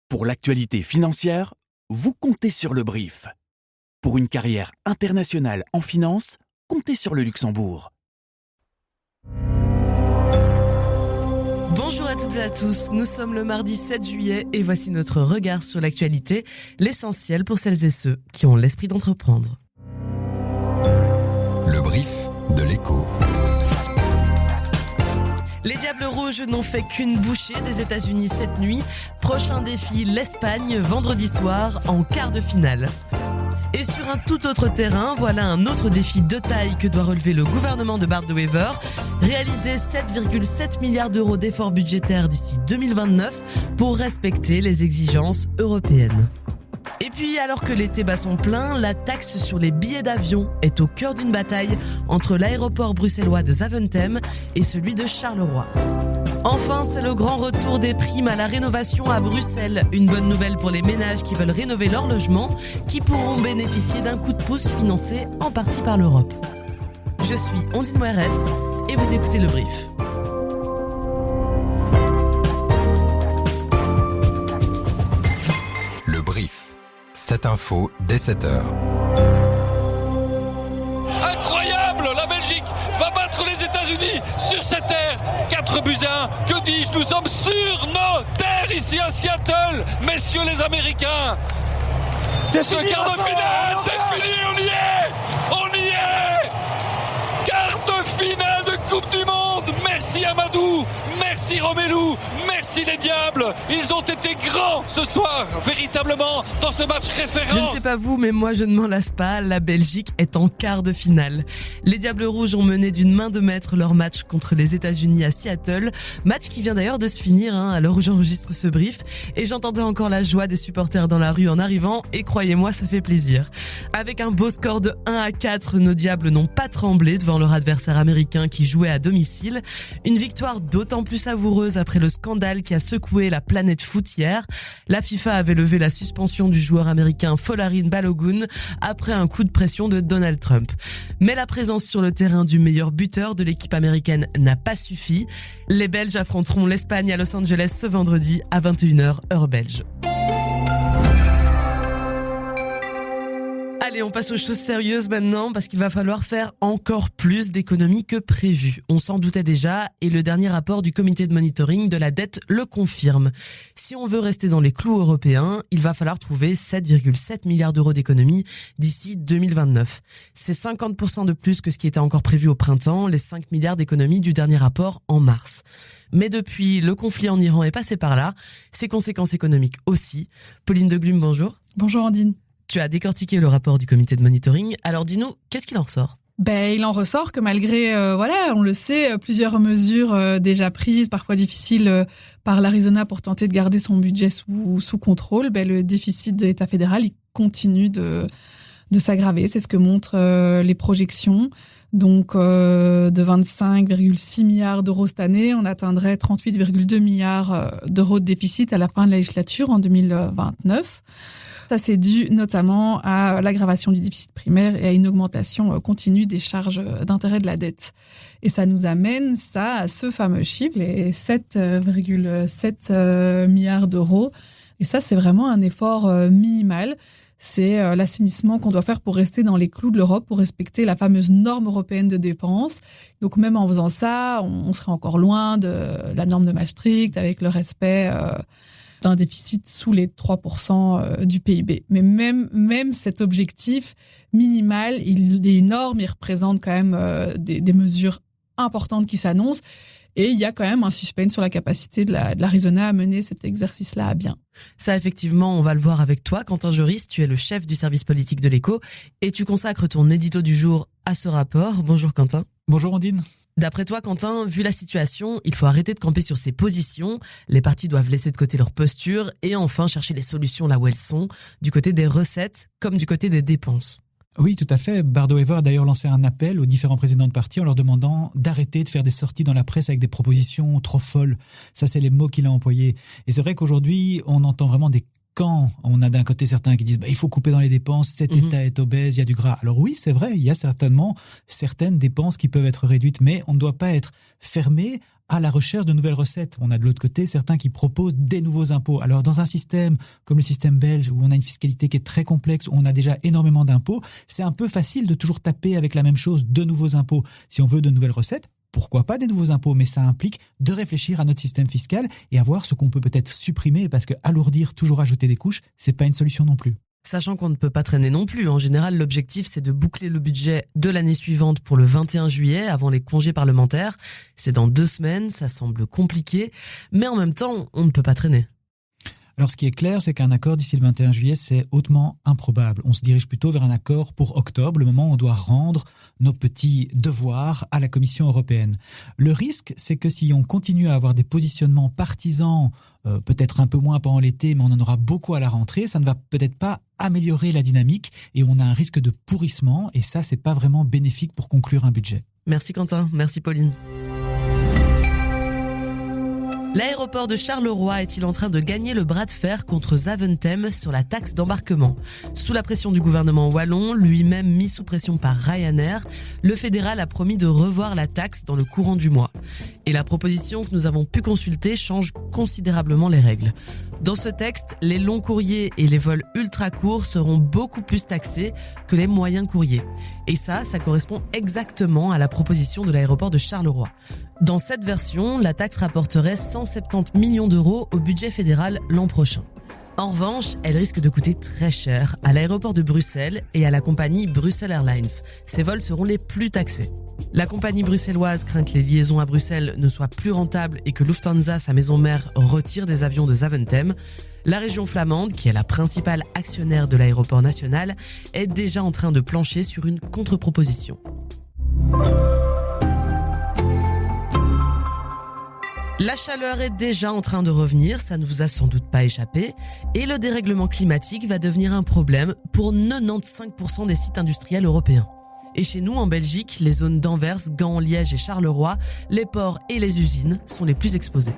Pour l'actualité financière, vous comptez sur le brief. Pour une carrière internationale en finance, comptez sur le Luxembourg. Bonjour à toutes et à tous, nous sommes le mardi 7 juillet et voici notre regard sur l'actualité, l'essentiel pour celles et ceux qui ont l'esprit d'entreprendre. Le brief de l'Écho. Les Diables Rouges n'ont fait qu'une bouchée des États-Unis cette nuit. Prochain défi, l'Espagne, vendredi soir, en quart de finale. Et sur un tout autre terrain, voilà un autre défi de taille que doit relever le gouvernement de Bart De Wever. Réaliser 7,7 milliards d'euros d'efforts budgétaires d'ici 2029 pour respecter les exigences européennes. Et puis, alors que l'été bat son plein, la taxe sur les billets d'avion est au cœur d'une bataille entre l'aéroport bruxellois de Zaventem et celui de Charleroi. Enfin, c'est le grand retour des primes à la rénovation à Bruxelles. Une bonne nouvelle pour les ménages qui veulent rénover leur logement, qui pourront bénéficier d'un coup de pouce financé en partie par l'Europe. Je suis Ondine Moerès et vous écoutez Le Brief. Le brief. Cette info dès 7h. Incroyable! La Belgique va battre les États-Unis sur cette terre. 4-1. Que dis-je? Nous sommes sur nos terres ici à Seattle, messieurs les Américains. Ce quart de finale, c'est fini, on y est! On y est! Quart de finale de Coupe du Monde. Merci Amadou, merci Romelu, merci les Diables. Ils ont été grands ce soir, véritablement, dans ce match référent. Je ne sais pas vous, mais moi je ne m'en lasse pas. La Belgique est en quart de finale. Les Diables Rouges ont mené d'une main de maître leur match contre les États-Unis à Seattle. Match qui vient d'ailleurs de se finir, à l'heure où j'enregistre ce brief. Et j'entendais encore la joie des supporters dans la rue en arrivant. Et croyez-moi, ça fait plaisir. Avec un beau score de 1-4, nos Diables n'ont pas tremblé devant leur adversaire américain qui jouait à domicile. Une victoire d'autant plus savoureuse après le scandale qui a secoué la planète foot hier. La FIFA avait levé la suspension du joueur américain Folarin Balogun après un coup de pression de Donald Trump. Mais la présence sur le terrain du meilleur buteur de l'équipe américaine n'a pas suffi. Les Belges affronteront l'Espagne à Los Angeles ce vendredi à 21h heure belge. Allez, on passe aux choses sérieuses maintenant parce qu'il va falloir faire encore plus d'économies que prévu. On s'en doutait déjà et le dernier rapport du comité de monitoring de la dette le confirme. Si on veut rester dans les clous européens, il va falloir trouver 7,7 milliards d'euros d'économies d'ici 2029. C'est 50% de plus que ce qui était encore prévu au printemps, les 5 milliards d'économies du dernier rapport en mars. Mais depuis, le conflit en Iran est passé par là, ses conséquences économiques aussi. Pauline de Glume, bonjour. Bonjour Ondine. Tu as décortiqué le rapport du comité de monitoring. Alors dis-nous, qu'est-ce qu'il en ressort ? Il en ressort que malgré, on le sait, plusieurs mesures déjà prises, parfois difficiles par l'Arizona pour tenter de garder son budget sous contrôle, le déficit de l'État fédéral il continue de s'aggraver. C'est ce que montrent les projections. Donc, de 25,6 milliards d'euros cette année, on atteindrait 38,2 milliards d'euros de déficit à la fin de la législature en 2029. Ça, c'est dû notamment à l'aggravation du déficit primaire et à une augmentation continue des charges d'intérêt de la dette. Et ça nous amène à ce fameux chiffre, les 7,7 milliards d'euros. Et ça, c'est vraiment un effort minimal. C'est l'assainissement qu'on doit faire pour rester dans les clous de l'Europe, pour respecter la fameuse norme européenne de dépenses. Donc même en faisant ça, on serait encore loin de la norme de Maastricht avec le respect d'un déficit sous les 3% du PIB. Mais même cet objectif minimal, il est énorme, il représente quand même des mesures importantes qui s'annoncent. Et il y a quand même un suspense sur la capacité de l'Arizona à mener cet exercice-là à bien. Ça, effectivement, on va le voir avec toi. Quentin Joris, tu es le chef du service politique de l'Écho et tu consacres ton édito du jour à ce rapport. Bonjour Quentin. Bonjour Ondine. D'après toi, Quentin, vu la situation, il faut arrêter de camper sur ses positions. Les partis doivent laisser de côté leur posture et enfin chercher les solutions là où elles sont, du côté des recettes comme du côté des dépenses. Oui, tout à fait. Bart De Wever a d'ailleurs lancé un appel aux différents présidents de partis en leur demandant d'arrêter de faire des sorties dans la presse avec des propositions trop folles. Ça, c'est les mots qu'il a employés. Et c'est vrai qu'aujourd'hui, on entend vraiment des camps. On a d'un côté certains qui disent il faut couper dans les dépenses, cet État est obèse, il y a du gras. Alors oui, c'est vrai, il y a certainement certaines dépenses qui peuvent être réduites, mais on ne doit pas être fermé à la recherche de nouvelles recettes. On a de l'autre côté certains qui proposent des nouveaux impôts. Alors dans un système comme le système belge où on a une fiscalité qui est très complexe, où on a déjà énormément d'impôts, c'est un peu facile de toujours taper avec la même chose, de nouveaux impôts. Si on veut de nouvelles recettes, pourquoi pas des nouveaux impôts, mais ça implique de réfléchir à notre système fiscal et à voir ce qu'on peut peut-être supprimer, parce que alourdir, toujours ajouter des couches, c'est pas une solution non plus. Sachant qu'on ne peut pas traîner non plus. En général, l'objectif, c'est de boucler le budget de l'année suivante pour le 21 juillet, avant les congés parlementaires. C'est dans 2 semaines, ça semble compliqué, mais en même temps, on ne peut pas traîner. Alors ce qui est clair, c'est qu'un accord d'ici le 21 juillet, c'est hautement improbable. On se dirige plutôt vers un accord pour octobre, le moment où on doit rendre nos petits devoirs à la Commission européenne. Le risque, c'est que si on continue à avoir des positionnements partisans, peut-être un peu moins pendant l'été, mais on en aura beaucoup à la rentrée, ça ne va peut-être pas améliorer la dynamique et on a un risque de pourrissement et ça, c'est pas vraiment bénéfique pour conclure un budget. Merci Quentin, merci Pauline. L'aéroport de Charleroi est-il en train de gagner le bras de fer contre Zaventem sur la taxe d'embarquement ? Sous la pression du gouvernement wallon, lui-même mis sous pression par Ryanair, le fédéral a promis de revoir la taxe dans le courant du mois. Et la proposition que nous avons pu consulter change considérablement les règles. Dans ce texte, les longs courriers et les vols ultra courts seront beaucoup plus taxés que les moyens courriers. Et ça correspond exactement à la proposition de l'aéroport de Charleroi. Dans cette version, la taxe rapporterait 170 millions d'euros au budget fédéral l'an prochain. En revanche, elle risque de coûter très cher à l'aéroport de Bruxelles et à la compagnie Brussels Airlines. Ces vols seront les plus taxés. La compagnie bruxelloise craint que les liaisons à Bruxelles ne soient plus rentables et que Lufthansa, sa maison mère, retire des avions de Zaventem. La région flamande, qui est la principale actionnaire de l'aéroport national, est déjà en train de plancher sur une contre-proposition. La chaleur est déjà en train de revenir, ça ne vous a sans doute pas échappé, et le dérèglement climatique va devenir un problème pour 95% des sites industriels européens. Et chez nous, en Belgique, les zones d'Anvers, Gand, Liège et Charleroi, les ports et les usines sont les plus exposés.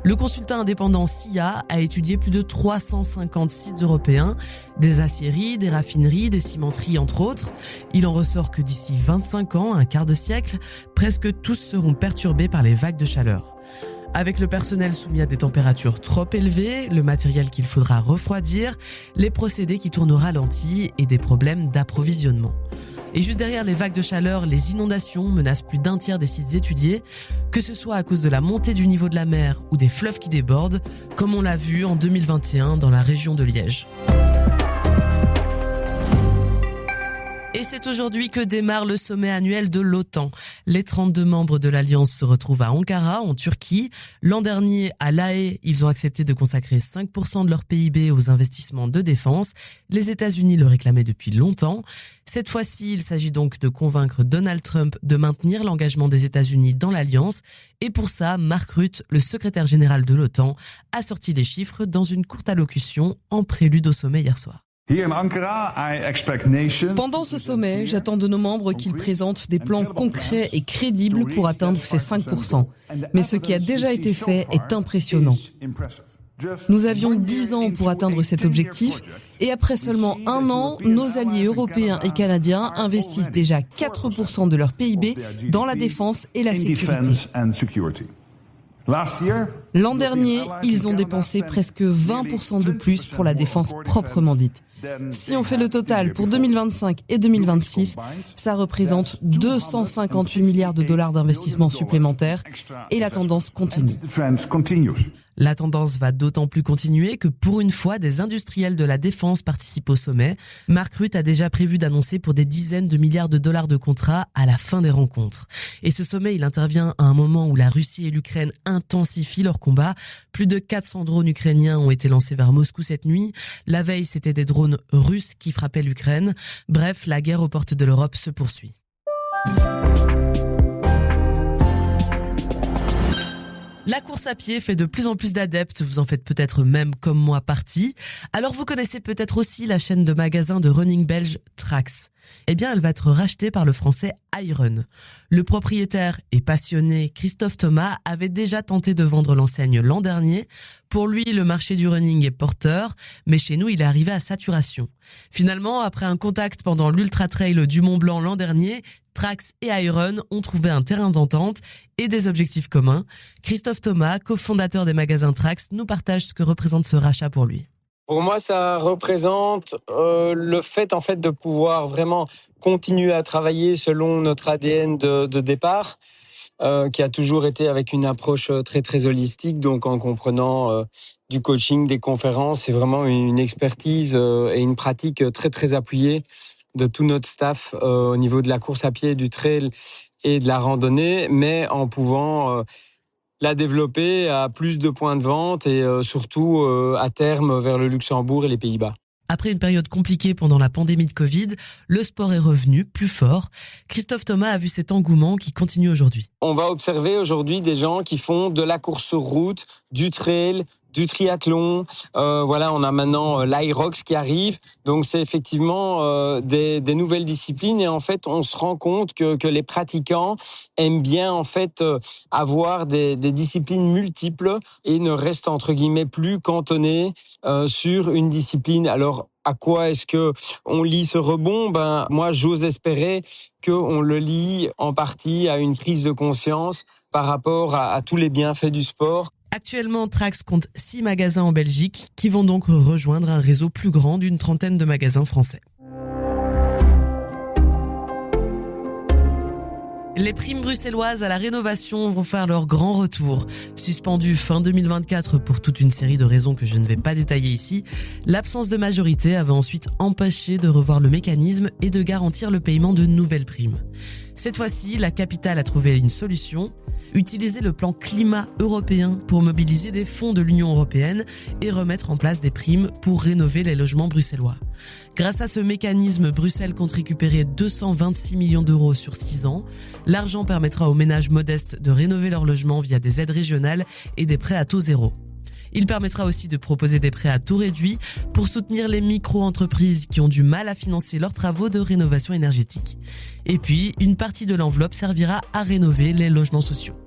Le consultant indépendant SIA a étudié plus de 350 sites européens, des aciéries, des raffineries, des cimenteries entre autres. Il en ressort que d'ici 25 ans, un quart de siècle, presque tous seront perturbés par les vagues de chaleur. Avec le personnel soumis à des températures trop élevées, le matériel qu'il faudra refroidir, les procédés qui tournent au ralenti et des problèmes d'approvisionnement. Et juste derrière les vagues de chaleur, les inondations menacent plus d'un tiers des sites étudiés, que ce soit à cause de la montée du niveau de la mer ou des fleuves qui débordent, comme on l'a vu en 2021 dans la région de Liège. Et c'est aujourd'hui que démarre le sommet annuel de l'OTAN. Les 32 membres de l'Alliance se retrouvent à Ankara, en Turquie. L'an dernier, à La Haye, ils ont accepté de consacrer 5% de leur PIB aux investissements de défense. Les États-Unis le réclamaient depuis longtemps. Cette fois-ci, il s'agit donc de convaincre Donald Trump de maintenir l'engagement des États-Unis dans l'Alliance. Et pour ça, Mark Rutte, le secrétaire général de l'OTAN, a sorti les chiffres dans une courte allocution en prélude au sommet hier soir. Pendant ce sommet, j'attends de nos membres qu'ils présentent des plans concrets et crédibles pour atteindre ces 5%. Mais ce qui a déjà été fait est impressionnant. Nous avions 10 ans pour atteindre cet objectif et après seulement 1 an, nos alliés européens et canadiens investissent déjà 4% de leur PIB dans la défense et la sécurité. L'an dernier, ils ont dépensé presque 20% de plus pour la défense proprement dite. Si on fait le total pour 2025 et 2026, ça représente 258 milliards de dollars d'investissements supplémentaires et la tendance continue. La tendance va d'autant plus continuer que pour une fois, des industriels de la défense participent au sommet. Mark Rutte a déjà prévu d'annoncer pour des dizaines de milliards de dollars de contrats à la fin des rencontres. Et ce sommet, il intervient à un moment où la Russie et l'Ukraine intensifient leur combat. Plus de 400 drones ukrainiens ont été lancés vers Moscou cette nuit. La veille, c'était des drones russes qui frappaient l'Ukraine. Bref, la guerre aux portes de l'Europe se poursuit. La course à pied fait de plus en plus d'adeptes, vous en faites peut-être même comme moi partie. Alors vous connaissez peut-être aussi la chaîne de magasins de running belge Trax. Eh bien, elle va être rachetée par le français iRun. Le propriétaire et passionné Christophe Thomas avait déjà tenté de vendre l'enseigne l'an dernier. Pour lui, le marché du running est porteur, mais chez nous, il est arrivé à saturation. Finalement, après un contact pendant l'Ultra Trail du Mont Blanc l'an dernier, Trax et Iron ont trouvé un terrain d'entente et des objectifs communs. Christophe Thomas, cofondateur des magasins Trax, nous partage ce que représente ce rachat pour lui. Pour moi, ça représente le fait en fait de pouvoir vraiment continuer à travailler selon notre ADN de départ, qui a toujours été avec une approche très très holistique, donc en comprenant du coaching, des conférences, c'est vraiment une expertise et une pratique très très appuyée de tout notre staff au niveau de la course à pied, du trail et de la randonnée, mais en pouvant la développer à plus de points de vente et surtout à terme vers le Luxembourg et les Pays-Bas. Après une période compliquée pendant la pandémie de Covid, le sport est revenu plus fort. Christophe Thomas a vu cet engouement qui continue aujourd'hui. On va observer aujourd'hui des gens qui font de la course sur route, du trail, du triathlon. Voilà, on a maintenant l'Irox qui arrive. Donc c'est effectivement des nouvelles disciplines et en fait on se rend compte que les pratiquants aiment bien en fait avoir des disciplines multiples et ne restent entre guillemets plus cantonnés sur une discipline. Alors à quoi est-ce que on lie ce rebond ? Moi j'ose espérer qu'on le lie en partie à une prise de conscience par rapport à tous les bienfaits du sport. Actuellement, Trax compte 6 magasins en Belgique qui vont donc rejoindre un réseau plus grand d'une 30aine de magasins français. Les primes bruxelloises à la rénovation vont faire leur grand retour. Suspendues fin 2024 pour toute une série de raisons que je ne vais pas détailler ici, l'absence de majorité avait ensuite empêché de revoir le mécanisme et de garantir le paiement de nouvelles primes. Cette fois-ci, la capitale a trouvé une solution. Utiliser le plan climat européen pour mobiliser des fonds de l'Union européenne et remettre en place des primes pour rénover les logements bruxellois. Grâce à ce mécanisme, Bruxelles compte récupérer 226 millions d'euros sur 6 ans. L'argent permettra aux ménages modestes de rénover leur logement via des aides régionales et des prêts à taux zéro. Il permettra aussi de proposer des prêts à taux réduit pour soutenir les micro-entreprises qui ont du mal à financer leurs travaux de rénovation énergétique. Et puis, une partie de l'enveloppe servira à rénover les logements sociaux.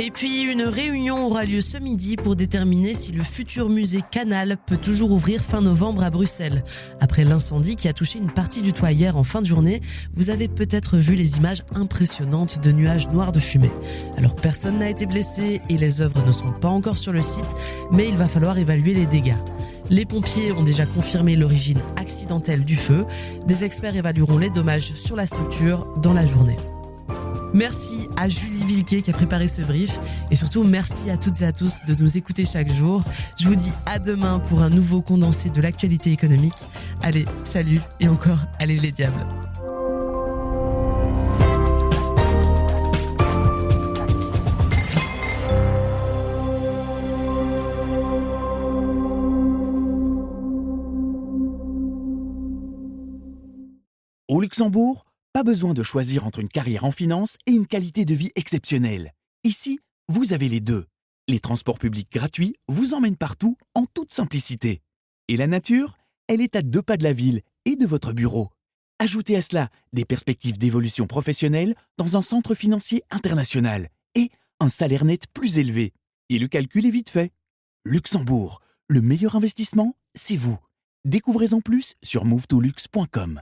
Et puis, une réunion aura lieu ce midi pour déterminer si le futur musée Canal peut toujours ouvrir fin novembre à Bruxelles. Après l'incendie qui a touché une partie du toit hier en fin de journée, vous avez peut-être vu les images impressionnantes de nuages noirs de fumée. Alors personne n'a été blessé et les œuvres ne sont pas encore sur le site, mais il va falloir évaluer les dégâts. Les pompiers ont déjà confirmé l'origine accidentelle du feu. Des experts évalueront les dommages sur la structure dans la journée. Merci à Julie Vilquet qui a préparé ce brief et surtout merci à toutes et à tous de nous écouter chaque jour. Je vous dis à demain pour un nouveau condensé de l'actualité économique. Allez, salut et encore, allez les diables. Au Luxembourg, pas besoin de choisir entre une carrière en finance et une qualité de vie exceptionnelle. Ici, vous avez les deux. Les transports publics gratuits vous emmènent partout en toute simplicité. Et la nature, elle est à 2 pas de la ville et de votre bureau. Ajoutez à cela des perspectives d'évolution professionnelle dans un centre financier international et un salaire net plus élevé. Et le calcul est vite fait. Luxembourg, le meilleur investissement, c'est vous. Découvrez-en plus sur movetolux.com.